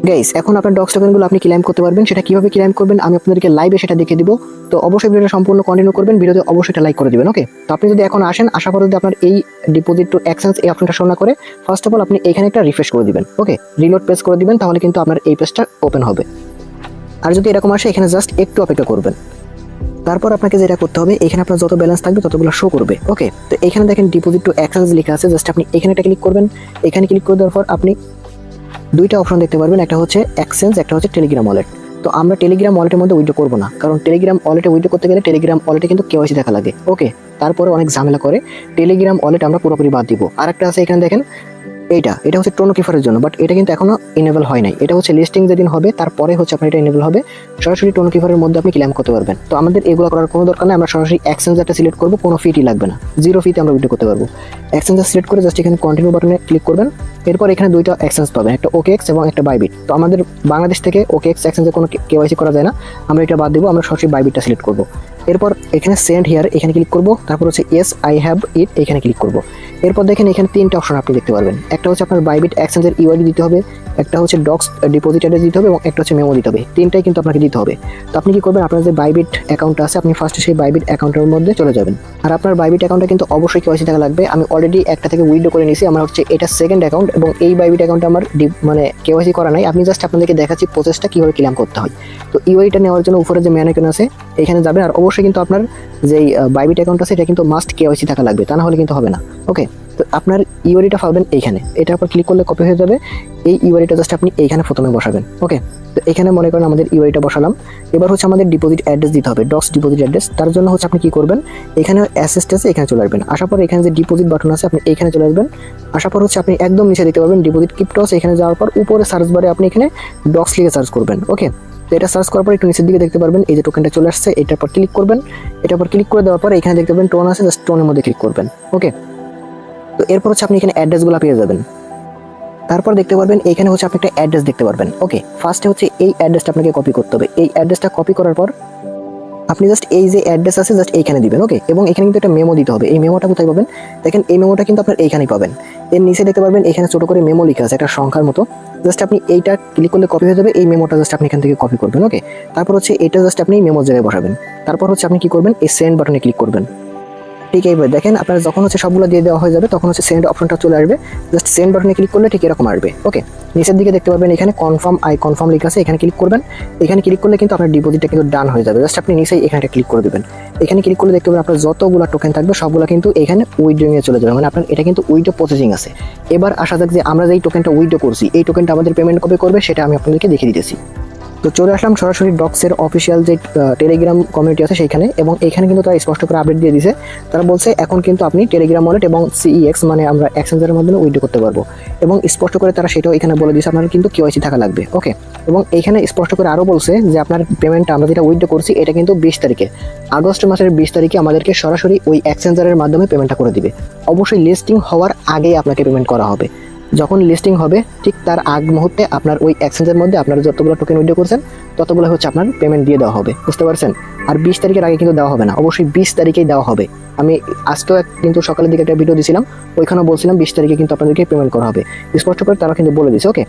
Guys, এখন আপনার docs টোকেনগুলো আপনি ক্লেম করতে পারবেন। সেটা কিভাবে ক্লেম করবেন আমি আপনাদেরকে লাইভে সেটা দেখিয়ে দিব। তো অবশ্যই ভিডিওটা সম্পূর্ণ কন্টিনিউ করবেন, ভিডিওতে অবশ্যই একটা লাইক করে দিবেন। ওকে, তো আপনি যদি এখন আসেন, আসার পরে যদি আপনার এই ডিপোজিট টু এক্সচেঞ্জ এই অপশনটা শো না করে, ফার্স্ট অফ অল আপনি এখানে একটা রিফ্রেশ করে দিবেন। ওকে, রিলোড পেজ করে দিবেন, তাহলে কিন্তু আপনার এই পেজটা ওপেন হবে। আর যদি এরকম আসে, এখানে জাস্ট একটু অপেক্ষা করবেন। তারপর আপনাকে যেটা করতে হবে, এখানে আপনার যত ব্যালেন্স থাকবে ততগুলো শো করবে। ওকে, তো এখানে দেখেন ডিপোজিট টু এক্সচেঞ্জ লেখা আছে, জাস্ট আপনি এখানে একটা ক্লিক করবেন। এখানে ক্লিক করে দেওয়ার পর আপনি দুইটা অপশন দেখতে পারবেন, একটা হচ্ছে এক্সচেঞ্জ, একটা হচ্ছে টেলিগ্রাম ওয়ালেট। তো আমরা টেলিগ্রাম ওয়ালেটের মধ্যে উইথড্র করবো না, কারণ টেলিগ্রাম ওয়ালেটে উইথড্র করতে গেলে টেলিগ্রাম ওয়ালেটে কিন্তু কেওয়াইসি দেখা লাগে। ওকে, তারপরে অনেক ঝামেলা করে টেলিগ্রাম ওয়ালেট আমরা পুরোপুরি বাদ দিব। আর একটা আছে এখানে দেখেন, এটা হচ্ছে টোনো কিফারের জন্য, বাট এটা কিন্তু এখনো ইনেবল হয় নাই। এটা হচ্ছে লিস্টিং যেদিন হবে তারপরে হচ্ছে আপনার এটা ইনেবল হবে। সরাসরি টোনো কিফারের মধ্যে আপনি ক্লেম করতে পারবেন। তো আমাদের এগুলো করার কোনো দরকার নেই, আমরা সরাসরি এক্সচেঞ্জারটা সিলেক্ট করবো, কোনো ফিটি লাগবে না, 0 ফিতে আমরা উইথড্র করতে পারবো। এক্সচেঞ্জার সিলেক্ট করে জাস্ট এখানে কন্টিনিউ বাটনে ক্লিক করবেন। এরপর এখানে দুইটা এক্সচেঞ্জ পাবেন, একটা ওকেএক্স এবং একটা বাইবিট। তো আমাদের বাংলাদেশ থেকে ওকেএক্স এক্সচেঞ্জে কোনো কেওয়াইসি করা যায় না, আমরা এটা বাদ দিব, আমরা সরাসরি বাইবিটটা সিলেক্ট করবো। এরপর এখানে সেন্ড হিয়ার এখানে ক্লিক করবো, তারপর হচ্ছে ইয়েস আই হ্যাভ ইট এখানে ক্লিক করবো। এরপর দেখেন এখানে তিনটা অপশন আপনি দেখতে পারবেন, একটা হচ্ছে আপনার বাইবিট এক্সচেঞ্জের ইউআইডি দিতে হবে, একটা হচ্ছে ডক্স ডিপোজিট অ্যাড্রেস দিতে হবে এবং একটা হচ্ছে মেমো দিতে হবে। তিনটাই কিন্তু আপনাকে দিতে হবে। তো আপনি কি করবেন, আপনার যে বাইবিট অ্যাকাউন্ট আছে আপনি ফার্স্টে সেই বাইবিট অ্যাকাউন্টের মধ্যে চলে যাবেন। আর আপনার বাইবিট অ্যাকাউন্টে কিন্তু অবশ্যই কেওয়াইসি থাকা লাগবে। আমি অলরেডি একটা থেকে উইথড্র করে নিয়েছি, আমার হচ্ছে এটা সেকেন্ড অ্যাকাউন্ট এবং এই বাইবিট অ্যাকাউন্টে আমার মানে কেওয়াইসি করা নাই। আমি জাস্ট আপনাদেরকে দেখাচ্ছি প্রসেসটা কীভাবে ক্লেম করতে হয়। তো ইউআইডিটা নেওয়ার জন্য উপরে যে মেন আইকন আছে এখানে যাবেন, আর অবশ্যই কিন্তু আপনার যেই বাইবিট অ্যাকাউন্ট আছে এটা কিন্তু মাস্ট কেওয়াইসি থাকা লাগবে, তা না হলে কিন্তু হবে না। ওকে, তো আপনার ইউআইডিটা পাবেন এইখানে, এটার উপর ক্লিক করলে কপি হয়ে যাবে। এই ইউআইডিটা জাস্ট আপনি এইখানে প্রথমে বসাবেন। ওকে, তো এখানে মনে করেন আমাদের ইউআইডিটা বসালাম। এবার হচ্ছে আমাদের ডিপোজিট অ্যাড্রেস দিতে হবে, ডক্স ডিপোজিট অ্যাড্রেস। তার জন্য হচ্ছে আপনি কি করবেন, এখানে অ্যাসেস্ট আছে এখানে চলে আসবেন। আসার পর এখানে যে ডিপোজিট বাটন আছে আপনি এখানে চলে আসবেন। আসার পর হচ্ছে আপনি একদম নিচে দেখতে পাবেন ডিপোজিট ক্রিপ্টোস। এখানে যাওয়ার পর উপরে সার্চ বারে আপনি এখানে ডক্স লিখে সার্চ করবেন। ওকে, তো এটা সার্চ করার পর একটু নিচের দিকে দেখতে পারবেন এই যে টোকেনটা চলে আসছে, এটার পর ক্লিক করবেন। এটার পর ক্লিক করে দেওয়ার পর এখানে দেখতে পাবেন টোন আছে, জাস্ট টোনের মধ্যে ক্লিক করবেন। ওকে, তো এরপর হচ্ছে আপনি এখানে অ্যাড্রেসগুলো পেয়ে যাবেন। তারপর দেখতে পারবেন এখানে হচ্ছে আপনি একটা অ্যাড্রেস দেখতে পারবেন। ওকে, ফার্স্টে হচ্ছে এই অ্যাড্রেসটা আপনাকে কপি করতে হবে। এই অ্যাড্রেসটা কপি করার পর আপনি জাস্ট এই যে অ্যাড্রেস আছে জাস্ট এইখানে দিবেন। ওকে, এবং এখানে কিন্তু একটা মেমো দিতে হবে। এই মেমোটা কোথায় পাবেন, দেখেন এই মেমোটা কিন্তু আপনার এইখানেই পাবেন। এর নিচে দেখতে পারবেন এখানে ছোট করে মেমো লেখা আছে একটা সংখ্যার মতো, জাস্ট আপনি এইটা ক্লিক করলে কপি হয়ে যাবে। এই মেমোটা জাস্ট আপনি এখান থেকে কপি করবেন। ওকে, তারপর হচ্ছে এটা জাস্ট আপনি মেমোর জায়গায় বসাবেন। তারপর হচ্ছে আপনি কি করবেন, এই সেন্ড বাটনে ক্লিক করবেন। ঠিক এইভাবে দেখেন আপনার যখন হচ্ছে সবগুলো দিয়ে দেওয়া হয়ে যাবে তখন হচ্ছে সেন্ড অপশনটা চলে আসবে, জাস্ট সেন্ড বাটনে ক্লিক করলে ঠিক এরকম আসবে। ওকে, নিচের দিকে দেখতে পাবেন এখানে কনফার্ম লেখা আছে, এখানে ক্লিক করবেন। এখানে ক্লিক করলে কিন্তু আপনার ডিপোজিটটা কিন্তু ডান হয়ে যাবে। জাস্ট আপনি নিচেই এখানে ক্লিক করে দেবেন। এখানে ক্লিক করলে দেখতে পাবেন আপনার যতগুলো টোকেন থাকবে সবগুলো কিন্তু এখানে উইথড্রইং এ চলে যাবে, মানে আপনার এটা কিন্তু উইথড্র প্রসেসিং আছে। এবার আসা যাক যে আমরা যেই টোকেনটা উইথড্র করছি এই টোকেনটা আমাদের পেমেন্ট কবে করবে সেটা আমি আপনাদেরকে দেখিয়ে দিতেছি। তো চলে আসলাম সরাসরি ডক্সের অফিসিয়াল যে টেলিগ্রাম কমিউনিটি আছে সেইখানে, এবং এখানে কিন্তু তারা স্পষ্ট করে আপডেট দিয়ে দিয়েছে। তারা বলছে এখন কিন্তু আপনি টেলিগ্রাম ওয়ালেট এবং সিইএক্স মানে আমরা এক্সচেঞ্জের মাধ্যমে উইথড্র করতে পারবো, এবং স্পষ্ট করে তারা সেটাও এখানে বলে দিয়েছে আপনার কিন্তু কেওয়াইসি থাকা লাগবে। ওকে, এবং এইখানে স্পষ্ট করে আরও বলছে যে আপনার পেমেন্টটা আমরা যেটা উইথড্র করছি এটা কিন্তু 20 তারিখে, আগস্ট মাসের 20 তারিখে আমাদেরকে সরাসরি ওই এক্সচেঞ্জারের মাধ্যমে পেমেন্টটা করে দিবে। অবশ্যই লিস্টিং হওয়ার আগেই আপনাকে পেমেন্ট করা হবে। যখন লিস্টিং হবে ঠিক তার আগ মুহূর্তে আপনার ওই এক্সচেঞ্জের মধ্যে আপনারা যতগুলো টোকেন উইথড্র করছেন ততগুলো হচ্ছে আপনার পেমেন্ট দিয়ে দেওয়া হবে, বুঝতে পারছেন? আর 20 তারিখের আগে কিন্তু দেওয়া হবে না, অবশ্যই 20 তারিখেই দেওয়া হবে। আমি আজকেও কিন্তু সকালের দিকে একটা ভিডিও দিয়েছিলাম, ওইখানেও বলছিলাম 20 তারিখে কিন্তু আপনাদেরকে পেমেন্ট করা হবে, স্পষ্ট করে তারা কিন্তু বলে দিয়েছে। ওকে।